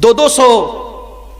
200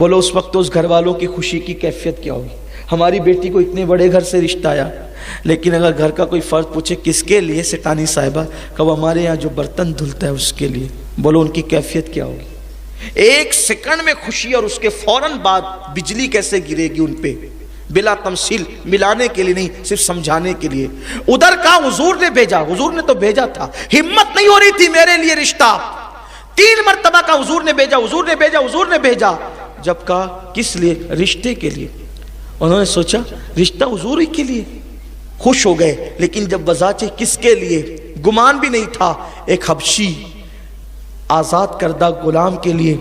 بولو اس وقت اس گھر والوں کی خوشی کی کیفیت کیا ہوگی؟ ہماری بیٹی کو اتنے بڑے گھر سے رشتہ آیا، لیکن اگر گھر کا کوئی فرد پوچھے کس کے لیے، سٹانی صاحبہ کہ وہ ہمارے یہاں جو برتن دھلتا ہے اس کے لیے، بولو ان کی کیفیت کیا ہوگی؟ ایک سیکنڈ میں خوشی اور اس کے فوراً بعد بجلی کیسے گرے گی ان پہ، بلا تمثیل، ملانے کے لیے نہیں، صرف سمجھانے کے لیے۔ ادھر کا حضور نے بھیجا، حضور نے تو بھیجا تھا، ہمت نہیں ہو رہی تھی میرے لیے رشتہ، 3 مرتبہ کا حضور نے بھیجا، حضور نے بھیجا، حضور نے بھیجا۔ جب کہا کس لیے؟ رشتے کے لیے۔ انہوں نے سوچا رشتہ حضور ہی کے لیے، خوش ہو گئے، لیکن جب بذات کس کے لیے، گمان بھی نہیں تھا، ایک حبشی آزاد کردہ غلام کے لیے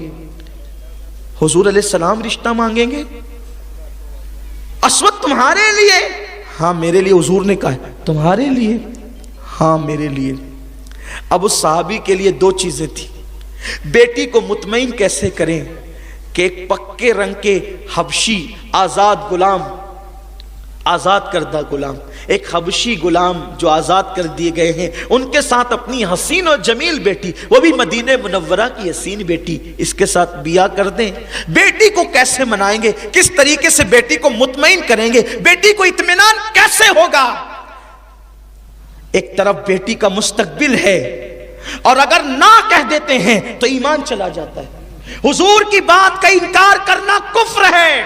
حضور علیہ السلام رشتہ مانگیں گے؟ اسود تمہارے لیے؟ ہاں میرے لیے، حضور نے کہا ہے تمہارے لیے؟ ہاں میرے لیے۔ اب اس صحابی کے لیے 2 چیزیں تھی، بیٹی کو مطمئن کیسے کریں کہ ایک پکے رنگ کے حبشی آزاد غلام، آزاد کردہ غلام، ایک حبشی غلام جو آزاد کر دیے گئے ہیں، ان کے ساتھ اپنی حسین و جمیل بیٹی، وہ بھی مدینہ منورہ کی حسین بیٹی، اس کے ساتھ بیاہ کر دیں۔ بیٹی کو کیسے منائیں گے؟ کس طریقے سے بیٹی کو مطمئن کریں گے؟ بیٹی کو اطمینان کیسے ہوگا؟ ایک طرف بیٹی کا مستقبل ہے، اور اگر نہ کہہ دیتے ہیں تو ایمان چلا جاتا ہے۔ حضور کی بات کا انکار کرنا کفر ہے،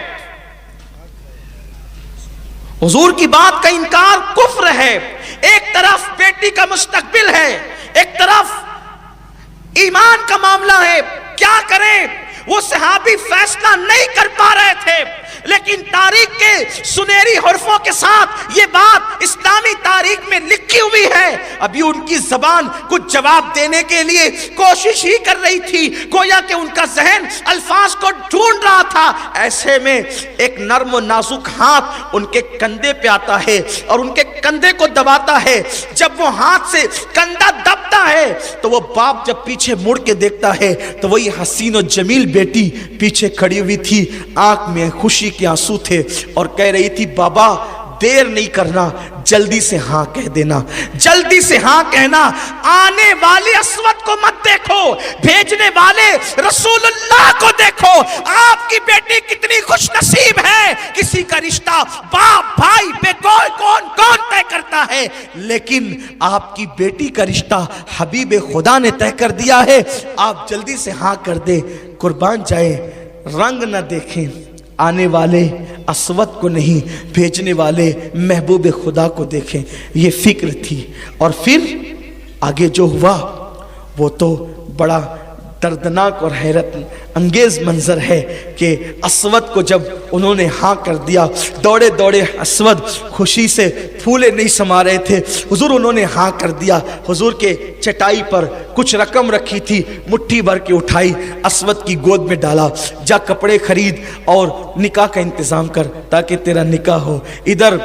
حضور کی بات کا انکار کفر ہے۔ ایک طرف بیٹی کا مستقبل ہے، ایک طرف ایمان کا معاملہ ہے، کیا کریں؟ وہ صحابی فیصلہ نہیں کر پا رہے تھے، لیکن تاریخ کے سنہری حرفوں کے ساتھ یہ بات اسلامی تاریخ میں لکھی ہوئی ہے۔ ابھی ان کی زبان کچھ جواب دینے کے لیے کوشش ہی کر رہی تھی، گویا کہ ان کا ذہن الفاظ کو ڈھونڈ رہا تھا۔ ایسے میں ایک نرم و نازک ہاتھ ان کے کندھے پہ آتا ہے اور ان کے کندھے کو دباتا ہے۔ جب وہ ہاتھ سے کندھا دبتا ہے تو وہ باپ جب پیچھے مڑ کے دیکھتا ہے تو وہی حسین و جمیل بیٹی پیچھے کھڑی ہوئی تھی، آنکھ میں خوشی کے آنسو تھے، اور کہہ رہی تھی بابا دیر نہیں کرنا، جلدی سے ہاں کہہ دینا، جلدی سے ہاں کہنا۔ آنے والے اسود کو مت دیکھو، بھیجنے والے رسول اللہ کو دیکھو۔ آپ کی بیٹی کتنی خوش نصیب ہے، کسی کا رشتہ باپ بھائی بے کوئی کون طے کرتا ہے، لیکن آپ کی بیٹی کا رشتہ حبیب خدا نے طے کر دیا ہے۔ آپ جلدی سے ہاں کر دیں، قربان جائے، رنگ نہ دیکھیں، آنے والے اسود کو نہیں، بھیجنے والے محبوب خدا کو دیکھیں، یہ فکر تھی۔ اور پھر آگے جو ہوا وہ تو بڑا دردناک اور حیرت انگیز منظر ہے کہ اسود کو جب انہوں نے ہاں کر دیا، دوڑے دوڑے اسود خوشی سے پھولے نہیں سما رہے تھے، حضور انہوں نے ہاں کر دیا۔ حضور کے چٹائی پر کچھ رقم رکھی تھی، مٹھی بھر کے اٹھائی، اسود کی گود میں ڈالا، جا کپڑے خرید اور نکاح کا انتظام کر تاکہ تیرا نکاح ہو۔ ادھر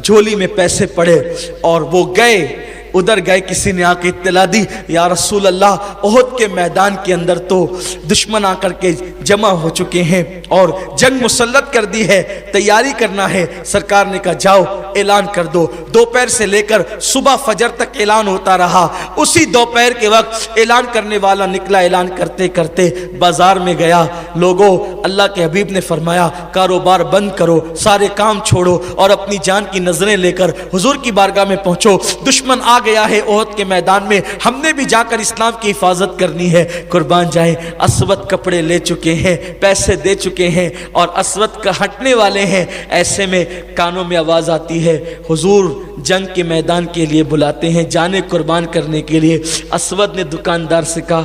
جھولی میں پیسے پڑے اور وہ گئے، ادھر گئے، کسی نے آ کے اطلاع دی یا رسول اللہ احد کے میدان کے اندر تو دشمن آ کر کے جمع ہو چکے ہیں اور جنگ مسلط کر دی ہے، تیاری کرنا ہے۔ سرکار نے کہا جاؤ اعلان کر دو۔ دوپہر سے لے کر صبح فجر تک اعلان ہوتا رہا۔ اسی دوپہر کے وقت اعلان کرنے والا نکلا، اعلان کرتے کرتے بازار میں گیا۔ لوگوں، اللہ کے حبیب نے فرمایا کاروبار بند کرو، سارے کام چھوڑو اور اپنی جان کی نظریں لے کر حضور کی بارگاہ میں پہنچو، دشمن آ گیا ہے احد کے میدان میں، ہم نے بھی جا کر اسلام کی حفاظت کرنی ہے۔ قربان جائیں، اسود کپڑے لے چکے ہیں، پیسے دے چکے ہیں اور اسود کا ہٹنے والے ہیں۔ ایسے میں کانوں میں آواز آتی ہے، حضور جنگ کے میدان کے لیے بلاتے ہیں، جانیں قربان کرنے کے لیے۔ اسود نے دکاندار سے کہا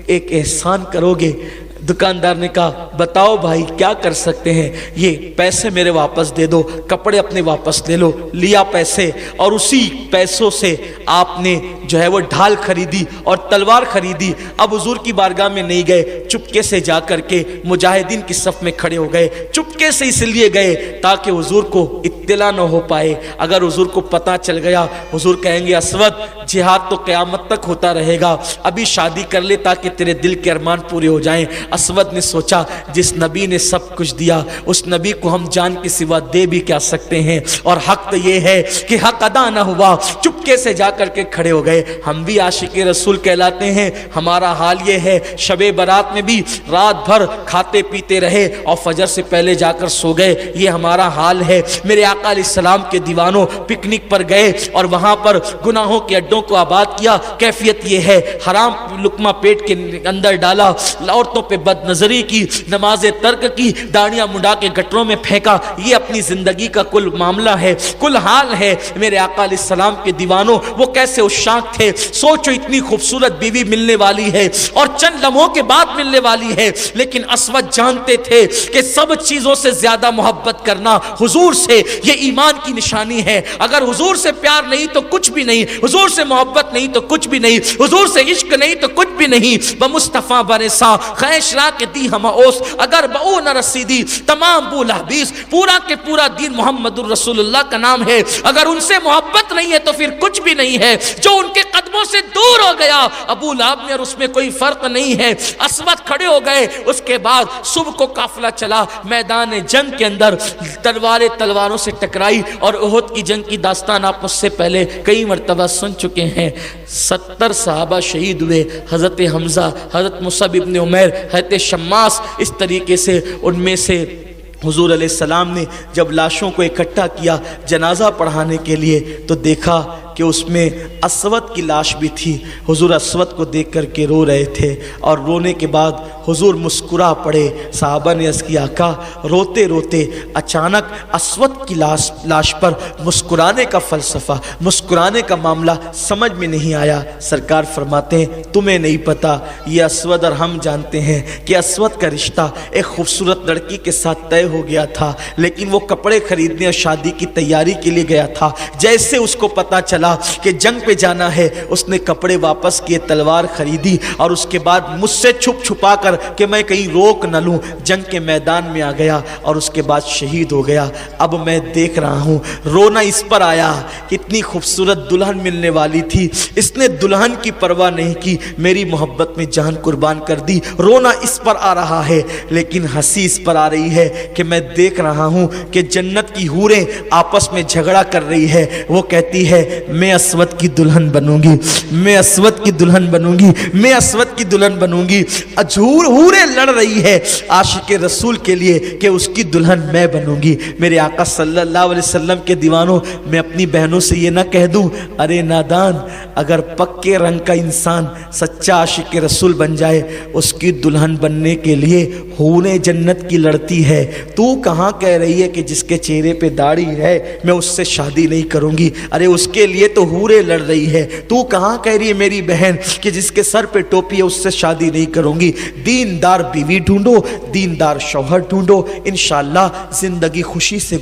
ایک احسان کرو گے؟ دکاندار نے کہا بتاؤ بھائی کیا کر سکتے ہیں؟ یہ پیسے میرے واپس دے دو، کپڑے اپنے واپس لے لو۔ لیا پیسے، اور اسی پیسوں سے آپ نے جو ہے وہ ڈھال خریدی اور تلوار خریدی۔ اب حضور کی بارگاہ میں نہیں گئے، چپکے سے جا کر کے مجاہدین کی صف میں کھڑے ہو گئے۔ چپکے سے اس لیے گئے تاکہ حضور کو اطلاع نہ ہو پائے، اگر حضور کو پتہ چل گیا حضور کہیں گے اسود جہاد تو قیامت تک ہوتا رہے گا، ابھی شادی کر لے تاکہ تیرے دل کے ارمان پورے ہو جائیں۔ اسود نے سوچا جس نبی نے سب کچھ دیا اس نبی کو ہم جان کے سوا دے بھی کیا سکتے ہیں، اور حق تو یہ ہے کہ حق ادا نہ ہوا، چپکے سے جا کر کے کھڑے ہو گئے۔ ہم بھی عاشق رسول کہلاتے ہیں، ہمارا حال یہ ہے، شب برات میں بھی رات بھر کھاتے پیتے رہے اور فجر سے پہلے جا کر سو گئے، یہ ہمارا حال ہے۔ میرے آقا علیہ السلام کے دیوانوں پکنک پر گئے اور وہاں پر گناہوں کے اڈوں کو آباد کیا، کیفیت یہ ہے، حرام لقمہ پیٹ کے اندر ڈالا، عورتوں پہ بد نظری کی، نماز ترک کی، داڑیاں مڈا کے گٹروں میں پھینکا، یہ اپنی زندگی کا کل معاملہ ہے، کل حال ہے۔ میرے آقا علیہ السلام کے دیوانوں وہ کیسے عشاق تھے، سوچو اتنی خوبصورت بیوی ملنے والی ہے اور چند لمحوں کے بعد ملنے والی ہے، لیکن اسود جانتے تھے کہ سب چیزوں سے زیادہ محبت کرنا حضور سے یہ ایمان کی نشانی ہے۔ اگر حضور سے پیار نہیں تو کچھ بھی نہیں، حضور سے محبت نہیں تو کچھ بھی نہیں، حضور سے عشق نہیں تو کچھ بھی نہیں۔ بمصطفیٰ برسا خیش را کے دی ہم اوس، اگر بہو نہ رسیدی تمام بو لحبیس، پورا کے پورا دین محمد الرسول اللہ کا نام ہے۔ اگر ان سے محبت نہیں ہے تو پھر کچھ بھی نہیں ہے۔ جو ان کے قدموں سے دور ہو گیا ابو لہب میں اور اس میں کوئی فرق نہیں ہے۔ اسود کھڑے ہو گئے، اس کے بعد صبح کو قافلہ چلا، میدان جنگ کے اندر تلواروں سے ٹکرائی، اور احد کی جنگ کی داستان آپ مجھ سے پہلے کئی مرتبہ سن چکے ہیں۔ 70 صحابہ شہید ہوئے، حضرت حمزہ، حضرت مصعب ابن عمیر، حضرت شماس، اس طریقے سے ان میں سے حضور علیہ السلام نے جب لاشوں کو اکٹھا کیا جنازہ پڑھانے کے لیے تو دیکھا کہ اس میں اسود کی لاش بھی تھی۔ حضور اسود کو دیکھ کر کے رو رہے تھے، اور رونے کے بعد حضور مسکرا پڑے۔ صحابہ نے عرض کیا آقا روتے روتے اچانک اسود کی لاش پر مسکرانے کا فلسفہ، مسکرانے کا معاملہ سمجھ میں نہیں آیا۔ سرکار فرماتے ہیں تمہیں نہیں پتا، یہ اسود اور ہم جانتے ہیں کہ اسود کا رشتہ ایک خوبصورت لڑکی کے ساتھ طے ہو گیا تھا، لیکن وہ کپڑے خریدنے اور شادی کی تیاری کے لیے گیا تھا۔ جیسے اس کو پتا چلا کہ جنگ پہ جانا ہے، اس نے کپڑے واپس کیے، تلوار خریدی، اور اس کے بعد مجھ سے چھپ چھپا کر کہ میں کہیں روک نہ لوں جنگ کے میدان میں آ گیا، اور اس کے بعد شہید ہو گیا۔ اب میں دیکھ رہا ہوں رونا اس پر آیا، کتنی خوبصورت دلہن ملنے والی تھی، اس نے دلہن کی پرواہ نہیں کی، میری محبت میں جان قربان کر دی۔ رونا اس پر آ رہا ہے، لیکن ہنسی اس پر آ رہی ہے کہ میں دیکھ رہا ہوں کہ جنت کی حوریں آپس میں جھگڑا کر رہی ہے۔ وہ کہتی ہے میں اسود کی دلہن بنوں گی، میں اسود کی دلہن بنوں گی، میں اسود کی دلہن بنوں گی۔ حوریں لڑ رہی ہے عاشق رسول کے لیے کہ اس کی دلہن میں بنوں گی۔ میرے آقا صلی اللہ علیہ وسلم کے دیوانوں، میں اپنی بہنوں سے یہ نہ کہہ دوں ارے نادان، اگر پکے رنگ کا انسان سچا عاشق رسول بن جائے، اس کی دلہن بننے کے لیے حوریں جنت کی لڑتی ہے، تو کہاں کہہ رہی ہے کہ جس کے چہرے پہ داڑھی ہے میں اس سے شادی نہیں کروں گی؟ ارے اس کے لیے تو حوریں لڑ رہی ہے، تو کہاں کہہ رہی ہے میری بہن کہ جس کے سر پہ ٹوپی ہے اس سے شادی نہیں کروں گی؟ دیندار بیوی ڈھونڈو، دیندار شوہر ڈھونڈو، انشاءاللہ زندگی خوشی سے